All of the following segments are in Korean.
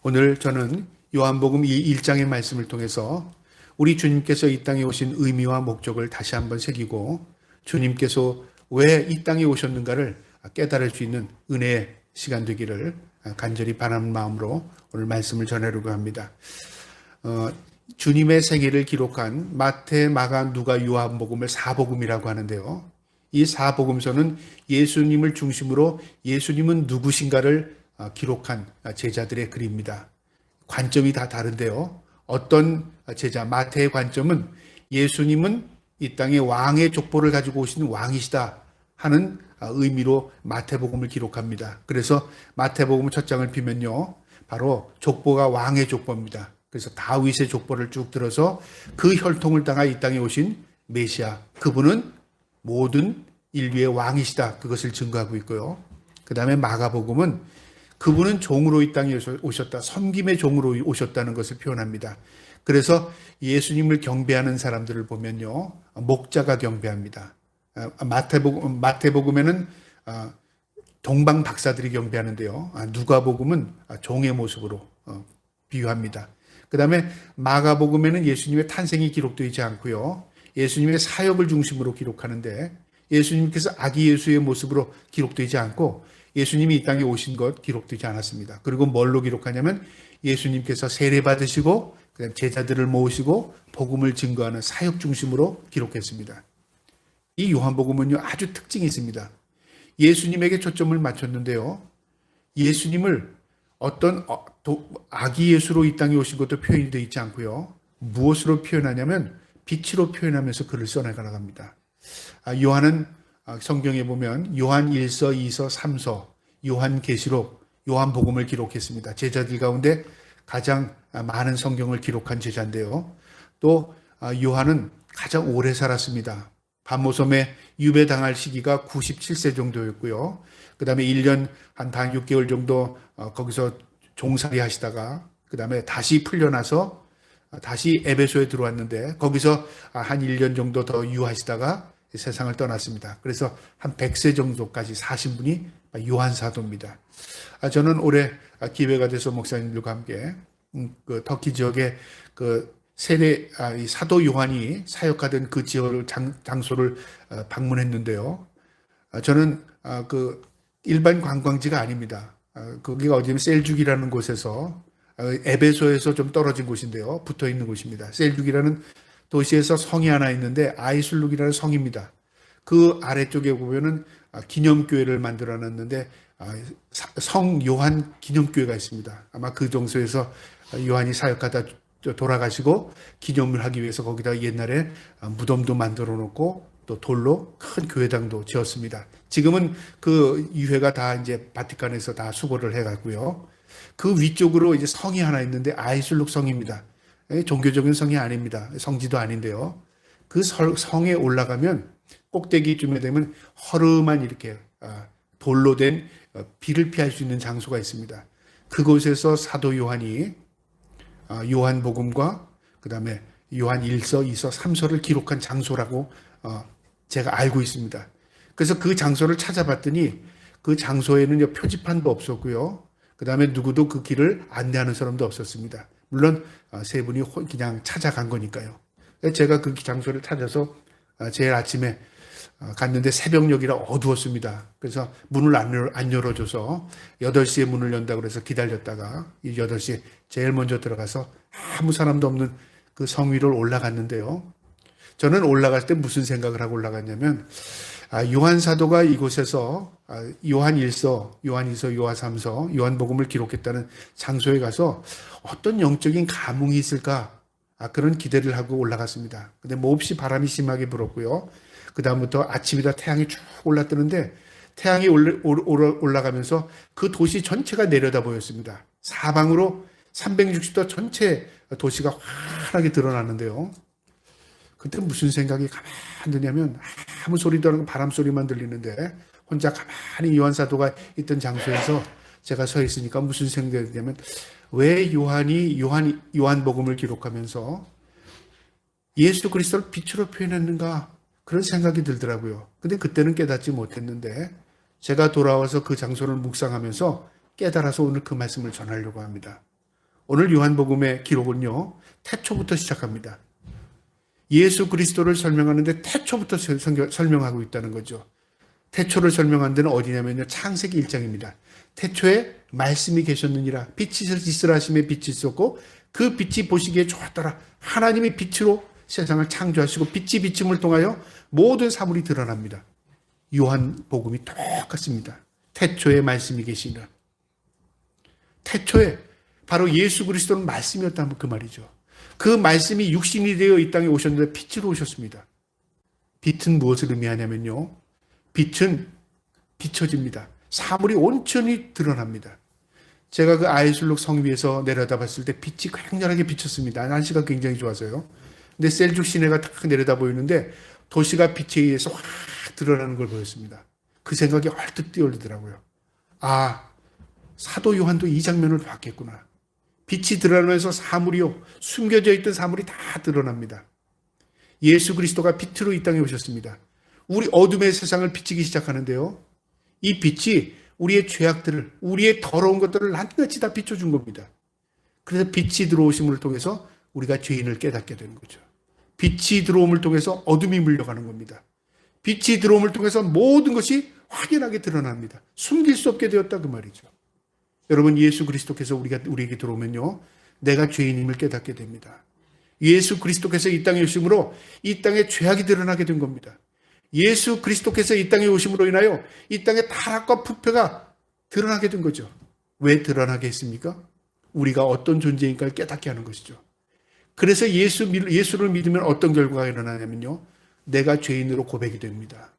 오늘 저는 요한복음 이 1장의 말씀을 통해서 우리 주님께서 이 땅에 오신 의미와 목적을 다시 한번 새기고 주님께서 왜 이 땅에 오셨는가를 깨달을 수 있는 은혜의 시간 되기를 간절히 바라는 마음으로 오늘 말씀을 전하려고 합니다. 주님의 생애를 기록한 마태, 마가, 누가, 요한복음을 사복음이라고 하는데요. 이 사복음서는 예수님을 중심으로 예수님은 누구신가를 기록한 제자들의 글입니다. 관점이 다 다른데요. 어떤 제자, 마태의 관점은 예수님은 이 땅에 왕의 족보를 가지고 오신 왕이시다 하는 의미로 마태복음을 기록합니다. 그래서 마태복음 첫 장을 피면요, 바로 족보가 왕의 족보입니다. 그래서 다윗의 족보를 쭉 들어서 그 혈통을 따라 이 땅에 오신 메시아, 그분은 모든 인류의 왕이시다, 그것을 증거하고 있고요. 그 다음에 마가복음은 그분은 종으로 이 땅에 오셨다, 섬김의 종으로 오셨다는 것을 표현합니다. 그래서 예수님을 경배하는 사람들을 보면요, 목자가 경배합니다. 마태복음에는 동방 박사들이 경배하는데요, 누가복음은 종의 모습으로 비유합니다. 그 다음에 마가복음에는 예수님의 탄생이 기록되지 않고요, 예수님의 사역을 중심으로 기록하는데 예수님께서 아기 예수의 모습으로 기록되지 않고 예수님이 이 땅에 오신 것 기록되지 않았습니다. 그리고 뭘로 기록하냐면 예수님께서 세례 받으시고 그다음 제자들을 모으시고 복음을 증거하는 사역 중심으로 기록했습니다. 이 요한복음은요, 아주 특징이 있습니다. 예수님에게 초점을 맞췄는데요, 예수님을 어떤 아기 예수로 이 땅에 오신 것도 표현이 되어 있지 않고요, 무엇으로 표현하냐면 빛으로 표현하면서 글을 써나갑니다. 요한은 성경에 보면 요한 1서, 2서, 3서, 요한계시록, 요한복음을 기록했습니다. 제자들 가운데 가장 많은 성경을 기록한 제자인데요. 또 요한은 가장 오래 살았습니다. 반모섬에 유배당할 시기가 97세 정도였고요. 그 다음에 1년 한 6개월 정도 거기서 종살이 하시다가 그 다음에 다시 풀려나서 다시 에베소에 들어왔는데 거기서 한 1년 정도 더 유하시다가 세상을 떠났습니다. 그래서 한 100세 정도까지 사신 분이 요한 사도입니다. 저는 올해 기회가 돼서 목사님들과 함께 그 터키 지역에 그 사도 요한이 사역하던 그 지역 장소를 방문했는데요. 저는 그 일반 관광지가 아닙니다. 거기가 어디냐면 셀죽이라는 곳에서 에베소에서 좀 떨어진 곳인데요, 붙어 있는 곳입니다. 셀죽이라는 도시에서 성이 하나 있는데 아이슬룩이라는 성입니다. 그 아래쪽에 보면은 기념교회를 만들어 놨는데 성 요한 기념교회가 있습니다. 아마 그 정소에서 요한이 사역하다 돌아가시고 기념을 하기 위해서 거기다 옛날에 무덤도 만들어 놓고 또 돌로 큰 교회당도 지었습니다. 지금은 그 유해가 다 이제 바티칸에서 다 수거를 해갔고요. 그 위쪽으로 이제 성이 하나 있는데 아이슬룩 성입니다. 종교적인 성이 아닙니다. 성지도 아닌데요. 그 성에 올라가면 꼭대기쯤에 되면 허름한 이렇게 돌로 된 비를 피할 수 있는 장소가 있습니다. 그곳에서 사도 요한이 요한복음과 그 다음에 요한 1서, 2서, 3서를 기록한 장소라고 제가 알고 있습니다. 그래서 그 장소를 찾아봤더니 그 장소에는 표지판도 없었고요. 그 다음에 누구도 그 길을 안내하는 사람도 없었습니다. 물론 세 분이 그냥 찾아간 거니까요. 제가 그 장소를 찾아서 제일 아침에 갔는데 새벽녘이라 어두웠습니다. 그래서 문을 안 열어줘서 8시에 문을 연다고 그래서 기다렸다가 8시에 제일 먼저 들어가서 아무 사람도 없는 그 성 위를 올라갔는데요. 저는 올라갈 때 무슨 생각을 하고 올라갔냐면 요한 사도가 이곳에서 요한 1서, 요한 2서, 요한 3서, 요한복음을 기록했다는 장소에 가서 어떤 영적인 감흥이 있을까, 그런 기대를 하고 올라갔습니다. 근데 몹시 바람이 심하게 불었고요. 그 다음부터 아침이다 태양이 쭉 올라뜨는데 태양이 올라가면서 그 도시 전체가 내려다 보였습니다. 사방으로 360도 전체 도시가 환하게 드러나는데요. 그때 무슨 생각이 가만히 드냐면 아무 소리도 안 나고 바람 소리만 들리는데 혼자 가만히 요한 사도가 있던 장소에서 제가 서 있으니까 무슨 생각이 드냐면 왜 요한이 요한복음을 기록하면서 예수 그리스도를 빛으로 표현했는가, 그런 생각이 들더라고요. 근데 그때는 깨닫지 못했는데 제가 돌아와서 그 장소를 묵상하면서 깨달아서 오늘 그 말씀을 전하려고 합니다. 오늘 요한복음의 기록은요, 태초부터 시작합니다. 예수 그리스도를 설명하는데 태초부터 설명하고 있다는 거죠. 태초를 설명한 데는 어디냐면요, 창세기 1장입니다. 태초에 말씀이 계셨느니라. 빛이 있으라 하심에 빛이 있었고 그 빛이 보시기에 좋았더라. 하나님이 빛으로 세상을 창조하시고 빛이 비침을 통하여 모든 사물이 드러납니다. 요한복음이 똑같습니다. 태초에 말씀이 계시니라. 태초에 바로 예수 그리스도는 말씀이었다면 그 말이죠. 그 말씀이 육신이 되어 이 땅에 오셨는데 빛으로 오셨습니다. 빛은 무엇을 의미하냐면요, 빛은 비춰집니다. 사물이 온전히 드러납니다. 제가 그 아이술록 성 위에서 내려다봤을 때 빛이 굉장하게 비쳤습니다. 날씨가 굉장히 좋아서요. 근데 셀죽 시내가 딱 내려다 보이는데 도시가 빛에 의해서 확 드러나는 걸 보였습니다. 그 생각이 얼뜻 뛰어오르더라고요. 아, 사도 요한도 이 장면을 봤겠구나. 빛이 드러나면서 사물이요, 숨겨져 있던 사물이 다 드러납니다. 예수 그리스도가 빛으로 이 땅에 오셨습니다. 우리 어둠의 세상을 비치기 시작하는데요, 이 빛이 우리의 죄악들을, 우리의 더러운 것들을 한낱이 다 비춰준 겁니다. 그래서 빛이 들어오심을 통해서 우리가 죄인을 깨닫게 되는 거죠. 빛이 들어옴을 통해서 어둠이 물려가는 겁니다. 빛이 들어옴을 통해서 모든 것이 확연하게 드러납니다. 숨길 수 없게 되었다 그 말이죠. 여러분, 예수 그리스도께서 우리에게 들어오면요, 내가 죄인임을 깨닫게 됩니다. 예수 그리스도께서 이 땅에 오심으로 이 땅에 죄악이 드러나게 된 겁니다. 예수 그리스도께서 이 땅에 오심으로 인하여 이 땅에 타락과 부패가 드러나게 된 거죠. 왜 드러나게 했습니까? 우리가 어떤 존재인가를 깨닫게 하는 것이죠. 그래서 예수를 믿으면 어떤 결과가 일어나냐면요, 내가 죄인으로 고백이 됩니다.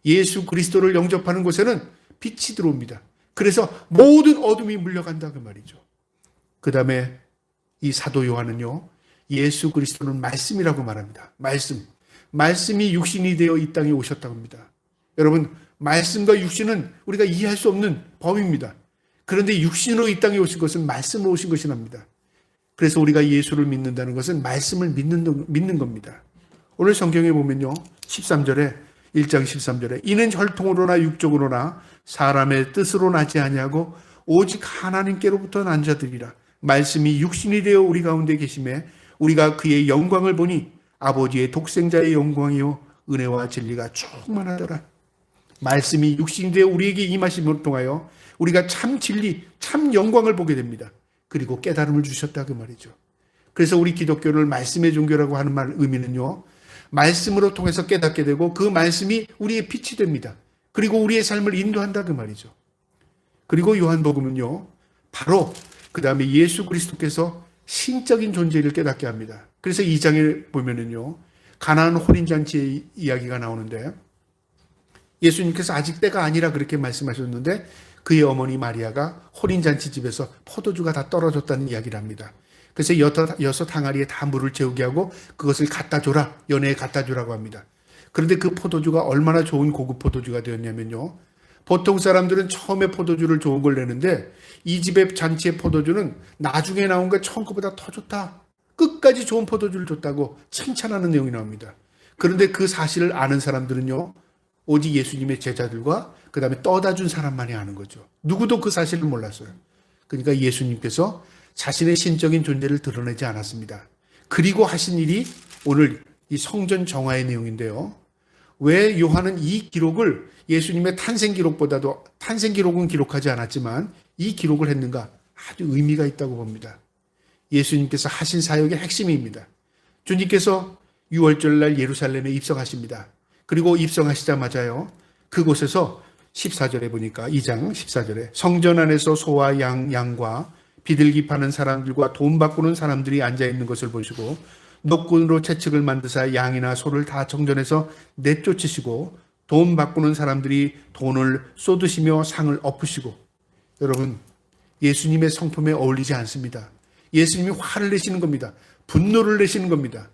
예수 그리스도를 영접하는 곳에는 빛이 들어옵니다. 그래서 모든 어둠이 물려간다 그 말이죠. 그 다음에 이 사도 요한은요, 예수 그리스도는 말씀이라고 말합니다. 말씀이 육신이 되어 이 땅에 오셨다고 합니다. 여러분, 말씀과 육신은 우리가 이해할 수 없는 범위입니다. 그런데 육신으로 이 땅에 오신 것은 말씀으로 오신 것이랍니다. 그래서 우리가 예수를 믿는다는 것은 말씀을 믿는 겁니다. 오늘 성경에 보면요, 13절에 1장 13절에 이는 혈통으로나 육적으로나 사람의 뜻으로 나지 아니하고 오직 하나님께로부터 난 자들이라. 말씀이 육신이 되어 우리 가운데 계심에 우리가 그의 영광을 보니 아버지의 독생자의 영광이요 은혜와 진리가 충만하더라. 말씀이 육신이 되어 우리에게 임하심을 통하여 우리가 참 진리, 참 영광을 보게 됩니다. 그리고 깨달음을 주셨다 그 말이죠. 그래서 우리 기독교를 말씀의 종교라고 하는 말 의미는요, 말씀으로 통해서 깨닫게 되고 그 말씀이 우리의 빛이 됩니다. 그리고 우리의 삶을 인도한다 그 말이죠. 그리고 요한복음은요, 바로 그 다음에 예수 그리스도께서 신적인 존재를 깨닫게 합니다. 그래서 2장에 보면은요, 가나안 혼인잔치의 이야기가 나오는데 예수님께서 아직 때가 아니라 그렇게 말씀하셨는데 그의 어머니 마리아가 혼인잔치 집에서 포도주가 다 떨어졌다는 이야기를 합니다. 그래서 여섯 항아리에 다 물을 채우게 하고 그것을 갖다 줘라, 연회에 갖다 주라고 합니다. 그런데 그 포도주가 얼마나 좋은 고급 포도주가 되었냐면요, 보통 사람들은 처음에 포도주를 좋은 걸 내는데 이 집의 잔치의 포도주는 나중에 나온 게 처음 것보다 더 좋다, 끝까지 좋은 포도주를 줬다고 칭찬하는 내용이 나옵니다. 그런데 그 사실을 아는 사람들은요, 오직 예수님의 제자들과 그 다음에 떠다 준 사람만이 아는 거죠. 누구도 그 사실을 몰랐어요. 그러니까 예수님께서 자신의 신적인 존재를 드러내지 않았습니다. 그리고 하신 일이 오늘 이 성전 정화의 내용인데요, 왜 요한은 이 기록을 예수님의 탄생 기록보다도, 탄생 기록은 기록하지 않았지만 이 기록을 했는가? 아주 의미가 있다고 봅니다. 예수님께서 하신 사역의 핵심입니다. 주님께서 6월절 날 예루살렘에 입성하십니다. 그리고 입성하시자마자요, 그곳에서 14절에 보니까 2장 14절에 성전 안에서 소와 양과 비둘기 파는 사람들과 돈 바꾸는 사람들이 앉아있는 것을 보시고 노끈으로 채찍을 만드사 양이나 소를 다 정전해서 내쫓으시고 돈 바꾸는 사람들이 돈을 쏟으시며 상을 엎으시고. 여러분, 예수님의 성품에 어울리지 않습니다. 예수님이 화를 내시는 겁니다. 분노를 내시는 겁니다.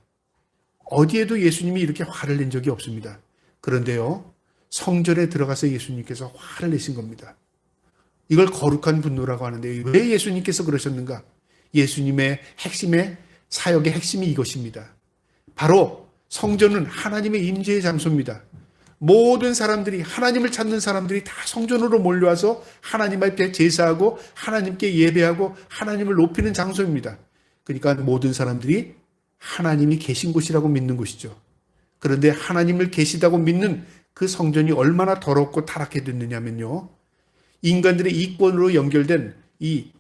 어디에도 예수님이 이렇게 화를 낸 적이 없습니다. 그런데요, 성전에 들어가서 예수님께서 화를 내신 겁니다. 이걸 거룩한 분노라고 하는데 왜 예수님께서 그러셨는가? 예수님의 핵심의 사역의 핵심이 이것입니다. 바로 성전은 하나님의 임재의 장소입니다. 모든 사람들이, 하나님을 찾는 사람들이 다 성전으로 몰려와서 하나님 앞에 제사하고 하나님께 예배하고 하나님을 높이는 장소입니다. 그러니까 모든 사람들이 하나님이 계신 곳이라고 믿는 곳이죠. 그런데 하나님을 계시다고 믿는 그 성전이 얼마나 더럽고 타락해 됐느냐면요, 인간들의 이권으로 연결된 이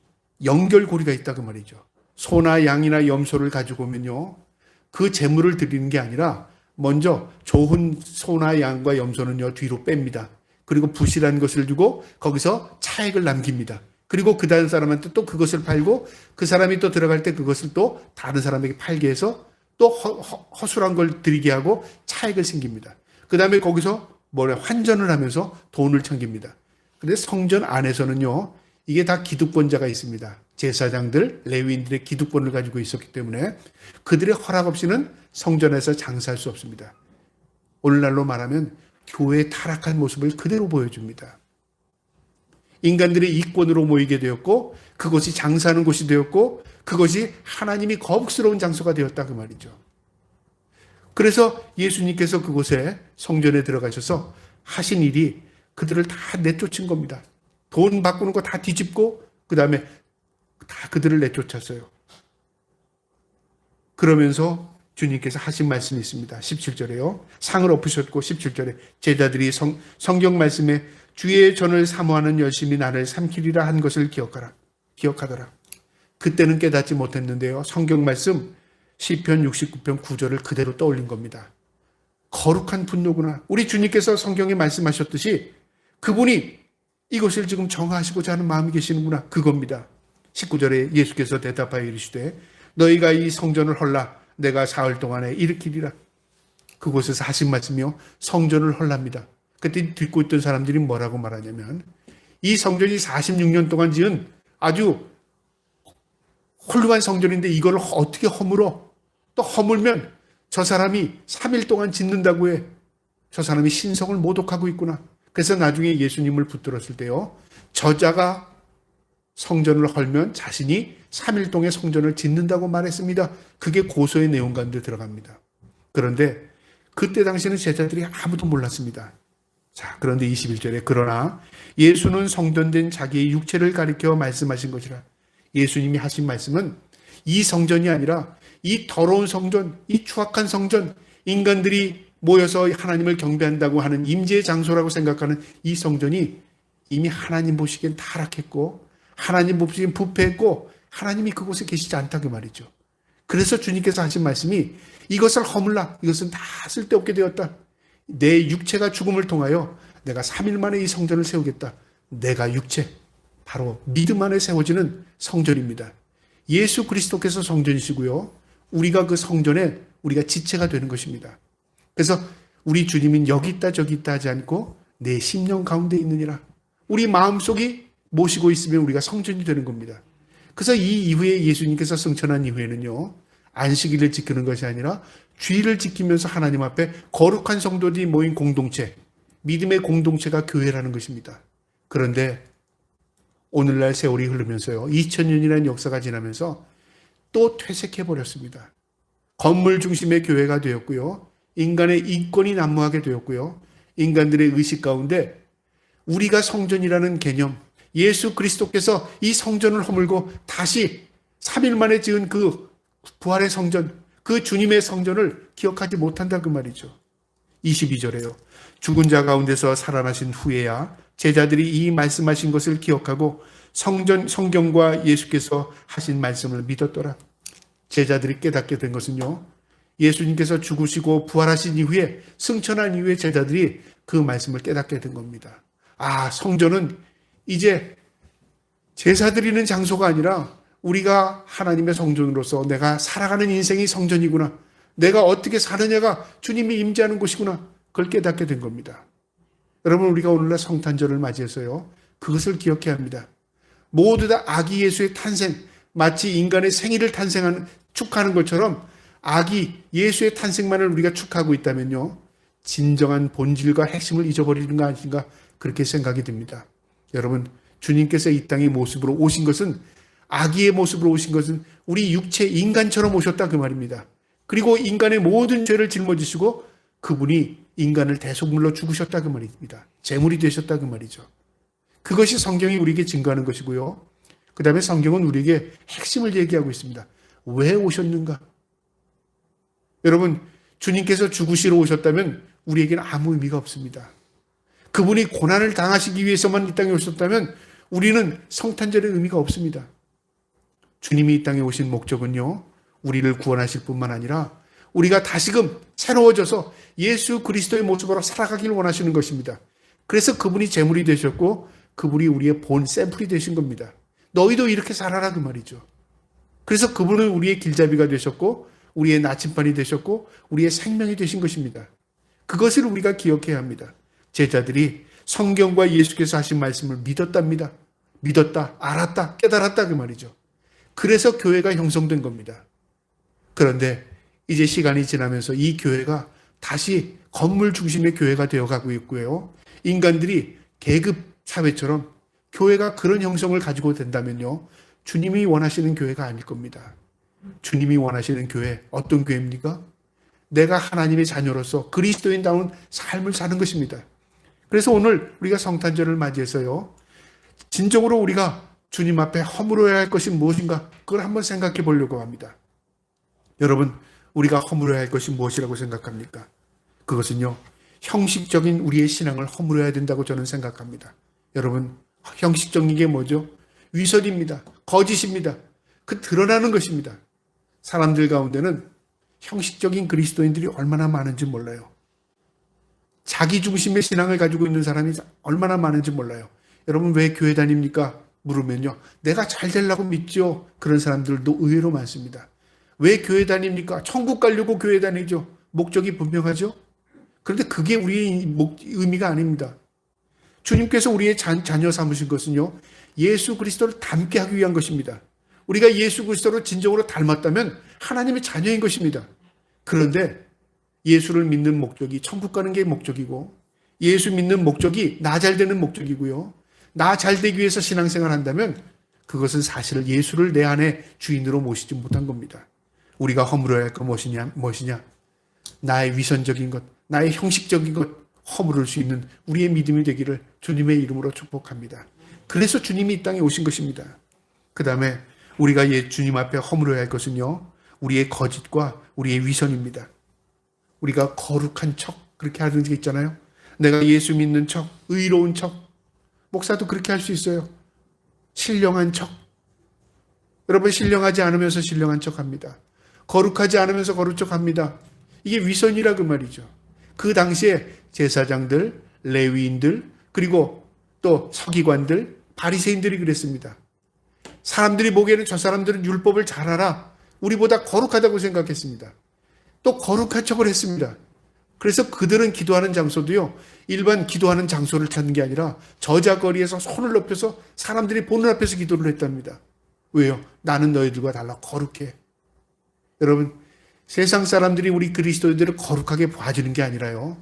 연결고리가 있다 그 말이죠. 소나 양이나 염소를 가지고 오면요, 그 제물을 드리는 게 아니라 먼저 좋은 소나 양과 염소는요 뒤로 뺍니다. 그리고 부실한 것을 주고 거기서 차액을 남깁니다. 그리고 그 다른 사람한테 또 그것을 팔고 그 사람이 또 들어갈 때 그것을 또 다른 사람에게 팔게 해서 또 허술한 걸 드리게 하고 차액을 챙깁니다. 그 다음에 거기서 환전을 하면서 돈을 챙깁니다. 그런데 성전 안에서는요, 이게 다 기득권자가 있습니다. 제사장들, 레위인들의 기득권을 가지고 있었기 때문에 그들의 허락 없이는 성전에서 장사할 수 없습니다. 오늘날로 말하면 교회의 타락한 모습을 그대로 보여줍니다. 인간들의 이권으로 모이게 되었고 그것이 장사하는 곳이 되었고 그것이 하나님이 거북스러운 장소가 되었다 그 말이죠. 그래서 예수님께서 그곳에 성전에 들어가셔서 하신 일이 그들을 다 내쫓은 겁니다. 돈 바꾸는 거 다 뒤집고 그 다음에 다 그들을 내쫓았어요. 그러면서 주님께서 하신 말씀이 있습니다. 17절에요. 상을 엎으셨고 17절에 제자들이 성경 말씀에 주의 전을 사모하는 열심히 나를 삼키리라 한 것을 기억하더라. 그때는 깨닫지 못했는데요, 성경 말씀 시편 69편 9절을 그대로 떠올린 겁니다. 거룩한 분노구나. 우리 주님께서 성경에 말씀하셨듯이 그분이 이것을 지금 정하시고자 하는 마음이 계시는구나, 그겁니다. 19절에 예수께서 대답하여 이르시되 너희가 이 성전을 헐라 내가 사흘 동안에 일으키리라. 그곳에서 하신 말씀이요, 성전을 헐랍니다. 그때 듣고 있던 사람들이 뭐라고 말하냐면 이 성전이 46년 동안 지은 아주 훌륭한 성전인데 이걸 어떻게 허물어? 또 허물면 저 사람이 3일 동안 짓는다고 해. 저 사람이 신성을 모독하고 있구나. 그래서 나중에 예수님을 붙들었을 때요, 저자가 성전을 헐면 자신이 3일 동안 성전을 짓는다고 말했습니다. 그게 고소의 내용 가운데 들어갑니다. 그런데 그때 당시에는 제자들이 아무도 몰랐습니다. 자, 그런데 21절에 그러나 예수는 성전된 자기의 육체를 가리켜 말씀하신 것이라. 예수님이 하신 말씀은 이 성전이 아니라 이 더러운 성전, 이 추악한 성전, 인간들이 모여서 하나님을 경배한다고 하는 임재의 장소라고 생각하는 이 성전이 이미 하나님 보시기엔 타락했고 하나님 보시기엔 부패했고 하나님이 그곳에 계시지 않다 그 말이죠. 그래서 주님께서 하신 말씀이 이것을 허물라, 이것은 다 쓸데없게 되었다. 내 육체가 죽음을 통하여 내가 3일 만에 이 성전을 세우겠다. 내가 육체, 바로 믿음 안에 세워지는 성전입니다. 예수 그리스도께서 성전이시고요, 우리가 그 성전에 우리가 지체가 되는 것입니다. 그래서 우리 주님은 여기 있다 저기 있다 하지 않고 내 심령 가운데 있느니라. 우리 마음속이 모시고 있으면 우리가 성전이 되는 겁니다. 그래서 이 이후에 예수님께서 승천한 이후에는요, 안식일을 지키는 것이 아니라 주일을 지키면서 하나님 앞에 거룩한 성도들이 모인 공동체, 믿음의 공동체가 교회라는 것입니다. 그런데 오늘날 세월이 흐르면서요, 2000년이라는 역사가 지나면서 또 퇴색해버렸습니다. 건물 중심의 교회가 되었고요, 인간의 이권이 난무하게 되었고요, 인간들의 의식 가운데 우리가 성전이라는 개념, 예수 그리스도께서 이 성전을 허물고 다시 3일 만에 지은 그 부활의 성전, 그 주님의 성전을 기억하지 못한다 그 말이죠. 22절에요. 죽은 자 가운데서 살아나신 후에야 제자들이 이 말씀하신 것을 기억하고 성경과 예수께서 하신 말씀을 믿었더라. 제자들이 깨닫게 된 것은요, 예수님께서 죽으시고 부활하신 이후에, 승천한 이후에 제자들이 그 말씀을 깨닫게 된 겁니다. 아, 성전은 이제 제사 드리는 장소가 아니라 우리가 하나님의 성전으로서 내가 살아가는 인생이 성전이구나, 내가 어떻게 사느냐가 주님이 임재하는 곳이구나, 그걸 깨닫게 된 겁니다. 여러분, 우리가 오늘날 성탄절을 맞이해서요, 그것을 기억해야 합니다. 모두 다 아기 예수의 탄생, 마치 인간의 생일을 축하하는 것처럼 아기 예수의 탄생만을 우리가 축하하고 있다면요, 진정한 본질과 핵심을 잊어버리는 거 아닌가, 그렇게 생각이 듭니다. 여러분, 주님께서 이 땅의 모습으로 오신 것은, 아기의 모습으로 오신 것은 우리 육체 인간처럼 오셨다 그 말입니다. 그리고 인간의 모든 죄를 짊어지시고 그분이 인간을 대속물로 죽으셨다 그 말입니다. 제물이 되셨다 그 말이죠. 그것이 성경이 우리에게 증거하는 것이고요. 그 다음에 성경은 우리에게 핵심을 얘기하고 있습니다. 왜 오셨는가? 여러분, 주님께서 죽으시러 오셨다면 우리에게는 아무 의미가 없습니다. 그분이 고난을 당하시기 위해서만 이 땅에 오셨다면 우리는 성탄절의 의미가 없습니다. 주님이 이 땅에 오신 목적은요, 우리를 구원하실 뿐만 아니라 우리가 다시금 새로워져서 예수 그리스도의 모습으로 살아가길 원하시는 것입니다. 그래서 그분이 제물이 되셨고 그분이 우리의 본 샘플이 되신 겁니다. 너희도 이렇게 살아라 그 말이죠. 그래서 그분은 우리의 길잡이가 되셨고 우리의 나침반이 되셨고 우리의 생명이 되신 것입니다. 그것을 우리가 기억해야 합니다. 제자들이 성경과 예수께서 하신 말씀을 믿었답니다. 믿었다, 알았다, 깨달았다 그 말이죠. 그래서 교회가 형성된 겁니다. 그런데 이제 시간이 지나면서 이 교회가 다시 건물 중심의 교회가 되어가고 있고요. 인간들이 계급 사회처럼 교회가 그런 형성을 가지고 된다면요, 주님이 원하시는 교회가 아닐 겁니다. 주님이 원하시는 교회, 어떤 교회입니까? 내가 하나님의 자녀로서 그리스도인다운 삶을 사는 것입니다. 그래서 오늘 우리가 성탄절을 맞이해서요, 진정으로 우리가 주님 앞에 허물어야 할 것이 무엇인가, 그걸 한번 생각해 보려고 합니다. 여러분, 우리가 허물어야 할 것이 무엇이라고 생각합니까? 그것은요, 형식적인 우리의 신앙을 허물어야 된다고 저는 생각합니다. 여러분, 형식적인 게 뭐죠? 위선입니다. 거짓입니다. 그 드러나는 것입니다. 사람들 가운데는 형식적인 그리스도인들이 얼마나 많은지 몰라요. 자기 중심의 신앙을 가지고 있는 사람이 얼마나 많은지 몰라요. 여러분, 왜 교회 다닙니까? 물으면요, 내가 잘 되려고 믿죠. 그런 사람들도 의외로 많습니다. 왜 교회 다닙니까? 천국 가려고 교회 다니죠. 목적이 분명하죠. 그런데 그게 우리의 의미가 아닙니다. 주님께서 우리의 자녀 삼으신 것은요, 예수 그리스도를 닮게 하기 위한 것입니다. 우리가 예수 그리스도를 진정으로 닮았다면 하나님의 자녀인 것입니다. 그런데 예수를 믿는 목적이 천국 가는 게 목적이고, 예수 믿는 목적이 나 잘 되는 목적이고요, 나 잘 되기 위해서 신앙생활 한다면 그것은 사실 예수를 내 안에 주인으로 모시지 못한 겁니다. 우리가 허물어야 할 것 무엇이냐? 나의 위선적인 것, 나의 형식적인 것 허물을 수 있는 우리의 믿음이 되기를 주님의 이름으로 축복합니다. 그래서 주님이 이 땅에 오신 것입니다. 그 다음에 우리가 주님 앞에 허물어야 할 것은요, 우리의 거짓과 우리의 위선입니다. 우리가 거룩한 척, 그렇게 하는 게 있잖아요. 내가 예수 믿는 척, 의로운 척. 목사도 그렇게 할 수 있어요. 신령한 척. 여러분, 신령하지 않으면서 신령한 척 합니다. 거룩하지 않으면서 거룩한 척 합니다. 이게 위선이라 그 말이죠. 그 당시에 제사장들, 레위인들, 그리고 또 서기관들, 바리새인들이 그랬습니다. 사람들이 보기에는 저 사람들은 율법을 잘 알아. 우리보다 거룩하다고 생각했습니다. 또 거룩한 척을 했습니다. 그래서 그들은 기도하는 장소도요, 일반 기도하는 장소를 찾는 게 아니라 저자거리에서 손을 높여서 사람들이 보는 앞에서 기도를 했답니다. 왜요? 나는 너희들과 달라 거룩해. 여러분, 세상 사람들이 우리 그리스도인들을 거룩하게 봐주는 게 아니라요,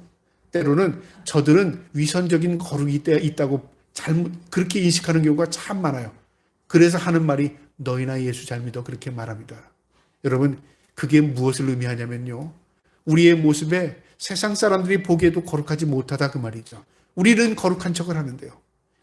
때로는 저들은 위선적인 거룩이 있다고 잘못 그렇게 인식하는 경우가 참 많아요. 그래서 하는 말이 너희나 예수 잘 믿어, 그렇게 말합니다. 여러분, 그게 무엇을 의미하냐면요, 우리의 모습에 세상 사람들이 보기에도 거룩하지 못하다 그 말이죠. 우리는 거룩한 척을 하는데요,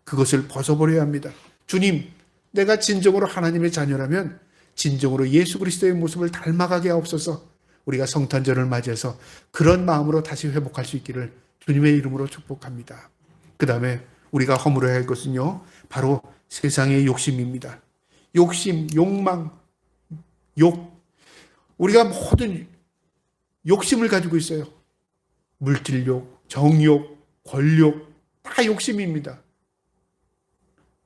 그것을 벗어버려야 합니다. 주님, 내가 진정으로 하나님의 자녀라면 진정으로 예수 그리스도의 모습을 닮아가게 하옵소서. 우리가 성탄절을 맞이해서 그런 마음으로 다시 회복할 수 있기를 주님의 이름으로 축복합니다. 그 다음에 우리가 허물어야 할 것은요, 바로 세상의 욕심입니다. 욕심, 욕망, 욕. 우리가 모든 욕심을 가지고 있어요. 물질욕, 정욕, 권력, 다 욕심입니다.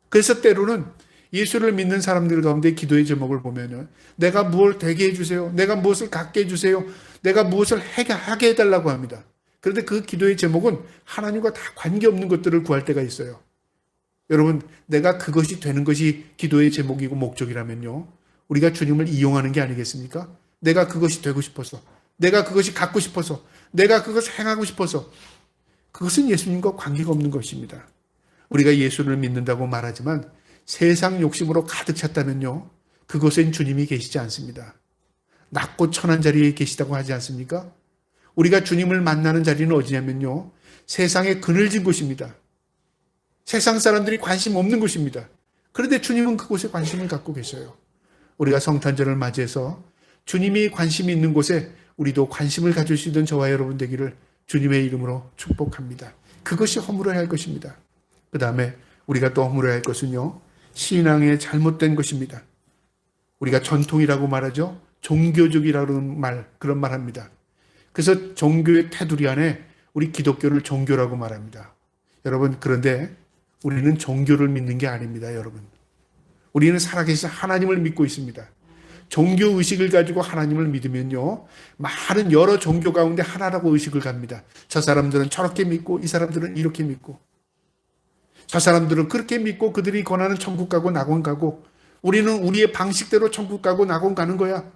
그래서 때로는 예수를 믿는 사람들 가운데 기도의 제목을 보면은 내가 무엇을 되게 해주세요. 내가 무엇을 갖게 해주세요. 내가 무엇을 하게 해달라고 합니다. 그런데 그 기도의 제목은 하나님과 다 관계없는 것들을 구할 때가 있어요. 여러분, 내가 그것이 되는 것이 기도의 제목이고 목적이라면요, 우리가 주님을 이용하는 게 아니겠습니까? 내가 그것이 되고 싶어서, 내가 그것이 갖고 싶어서, 내가 그것을 행하고 싶어서, 그것은 예수님과 관계가 없는 것입니다. 우리가 예수를 믿는다고 말하지만 세상 욕심으로 가득 찼다면요, 그곳엔 주님이 계시지 않습니다. 낮고 천한 자리에 계시다고 하지 않습니까? 우리가 주님을 만나는 자리는 어디냐면요, 세상에 그늘진 곳입니다. 세상 사람들이 관심 없는 곳입니다. 그런데 주님은 그곳에 관심을 갖고 계셔요. 우리가 성탄절을 맞이해서 주님이 관심이 있는 곳에 우리도 관심을 가질 수 있는 저와 여러분 되기를 주님의 이름으로 축복합니다. 그것이 허물어야 할 것입니다. 그 다음에 우리가 또 허물어야 할 것은요, 신앙의 잘못된 것입니다. 우리가 전통이라고 말하죠. 종교적이라는 그런 말 합니다. 그래서 종교의 테두리 안에 우리 기독교를 종교라고 말합니다. 여러분, 그런데 우리는 종교를 믿는 게 아닙니다, 여러분. 우리는 살아계신 하나님을 믿고 있습니다. 종교 의식을 가지고 하나님을 믿으면요, 많은 여러 종교 가운데 하나라고 의식을 갑니다. 저 사람들은 저렇게 믿고 이 사람들은 이렇게 믿고, 저 사람들은 그렇게 믿고 그들이 권하는 천국 가고 낙원 가고, 우리는 우리의 방식대로 천국 가고 낙원 가는 거야.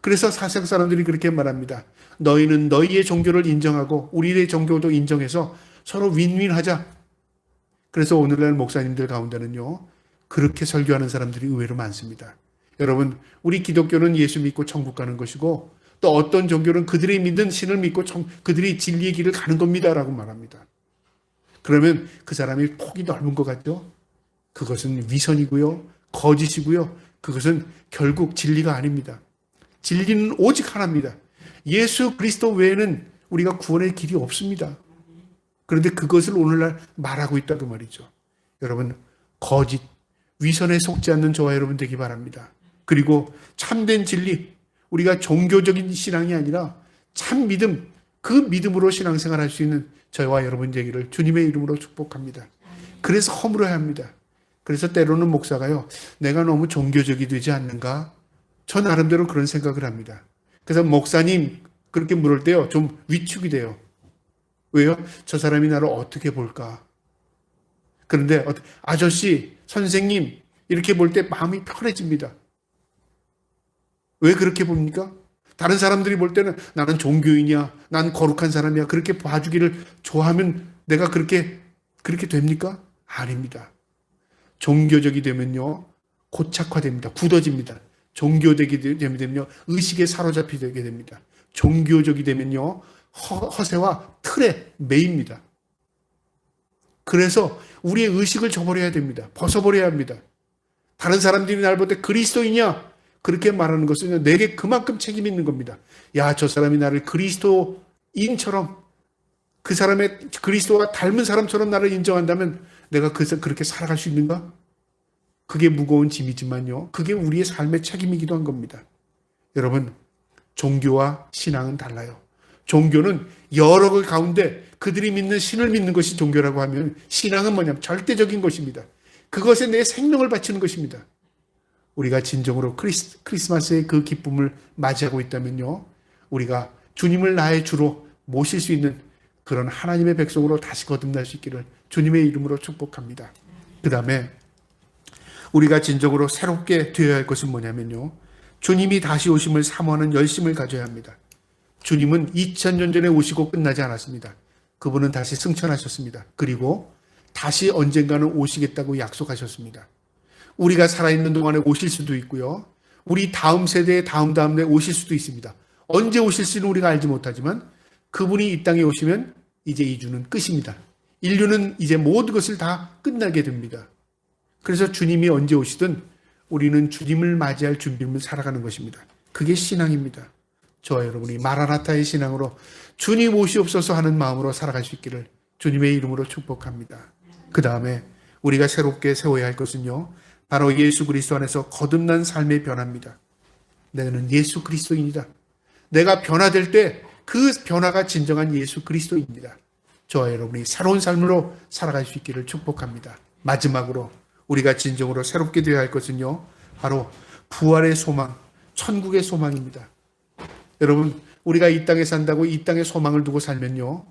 그래서 사색 사람들이 그렇게 말합니다. 너희는 너희의 종교를 인정하고 우리의 종교도 인정해서 서로 윈윈하자. 그래서 오늘날 목사님들 가운데는요, 그렇게 설교하는 사람들이 의외로 많습니다. 여러분, 우리 기독교는 예수 믿고 천국 가는 것이고, 또 어떤 종교는 그들이 믿는 신을 믿고 그들이 진리의 길을 가는 겁니다라고 말합니다. 그러면 그 사람이 폭이 넓은 것 같죠? 그것은 위선이고요, 거짓이고요, 그것은 결국 진리가 아닙니다. 진리는 오직 하나입니다. 예수 그리스도 외에는 우리가 구원의 길이 없습니다. 그런데 그것을 오늘날 말하고 있다고 말이죠. 여러분, 거짓, 위선에 속지 않는 저와 여러분 되기 바랍니다. 그리고 참된 진리, 우리가 종교적인 신앙이 아니라 참 믿음, 그 믿음으로 신앙생활 할 수 있는 저와 여러분 되기를 주님의 이름으로 축복합니다. 그래서 허물어야 합니다. 그래서 때로는 목사가요, 내가 너무 종교적이 되지 않는가? 저 나름대로 그런 생각을 합니다. 그래서 목사님 그렇게 물을 때요, 좀 위축이 돼요. 왜요? 저 사람이 나를 어떻게 볼까? 그런데 아저씨, 선생님 이렇게 볼 때 마음이 편해집니다. 왜 그렇게 봅니까? 다른 사람들이 볼 때는 나는 종교인이야, 난 거룩한 사람이야, 그렇게 봐주기를 좋아하면 내가 그렇게 됩니까? 아닙니다. 종교적이 되면요, 고착화됩니다. 굳어집니다. 종교되게 되면요, 의식에 사로잡히게 됩니다. 종교적이 되면요, 허세와 틀에 매입니다. 그래서 우리의 의식을 저버려야 됩니다. 벗어버려야 합니다. 다른 사람들이 날 볼 때 그리스도이냐? 그렇게 말하는 것은 내게 그만큼 책임이 있는 겁니다. 야, 저 사람이 나를 그리스도인처럼, 그 사람의 그리스도와 닮은 사람처럼 나를 인정한다면 내가 그렇게 살아갈 수 있는가? 그게 무거운 짐이지만요, 그게 우리의 삶의 책임이기도 한 겁니다. 여러분, 종교와 신앙은 달라요. 종교는 여러 그 가운데 그들이 믿는 신을 믿는 것이 종교라고 하면, 신앙은 뭐냐면 절대적인 것입니다. 그것에 내 생명을 바치는 것입니다. 우리가 진정으로 크리스마스의 그 기쁨을 맞이하고 있다면요, 우리가 주님을 나의 주로 모실 수 있는 그런 하나님의 백성으로 다시 거듭날 수 있기를 주님의 이름으로 축복합니다. 그 다음에 우리가 진정으로 새롭게 되어야 할 것은 뭐냐면요, 주님이 다시 오심을 사모하는 열심을 가져야 합니다. 주님은 2000년 전에 오시고 끝나지 않았습니다. 그분은 다시 승천하셨습니다. 그리고 다시 언젠가는 오시겠다고 약속하셨습니다. 우리가 살아있는 동안에 오실 수도 있고요, 우리 다음 세대의 다음 세대에 오실 수도 있습니다. 언제 오실지는 우리가 알지 못하지만 그분이 이 땅에 오시면 이제 이주는 끝입니다. 인류는 이제 모든 것을 다 끝나게 됩니다. 그래서 주님이 언제 오시든 우리는 주님을 맞이할 준비를 살아가는 것입니다. 그게 신앙입니다. 저와 여러분이 마라나타의 신앙으로 주님 오시옵소서 하는 마음으로 살아갈 수 있기를 주님의 이름으로 축복합니다. 그 다음에 우리가 새롭게 세워야 할 것은요, 바로 예수 그리스도 안에서 거듭난 삶의 변화입니다. 나는 예수 그리스도인이다. 내가 변화될 때 그 변화가 진정한 예수 그리스도입니다. 저와 여러분이 새로운 삶으로 살아갈 수 있기를 축복합니다. 마지막으로 우리가 진정으로 새롭게 되어야 할 것은요, 바로 부활의 소망, 천국의 소망입니다. 여러분, 우리가 이 땅에 산다고 이 땅에 소망을 두고 살면요,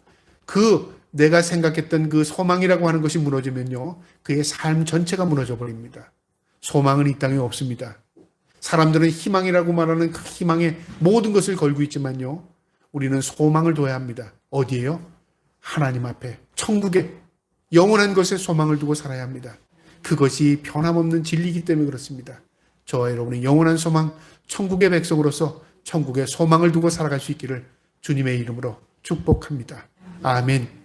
내가 생각했던 그 소망이라고 하는 것이 무너지면요, 그의 삶 전체가 무너져 버립니다. 소망은 이 땅에 없습니다. 사람들은 희망이라고 말하는 그 희망에 모든 것을 걸고 있지만요, 우리는 소망을 둬야 합니다. 어디에요? 하나님 앞에, 천국에, 영원한 것에 소망을 두고 살아야 합니다. 그것이 변함없는 진리이기 때문에 그렇습니다. 저와 여러분이 영원한 소망, 천국의 백성으로서 천국의 소망을 두고 살아갈 수 있기를 주님의 이름으로 축복합니다. 아멘.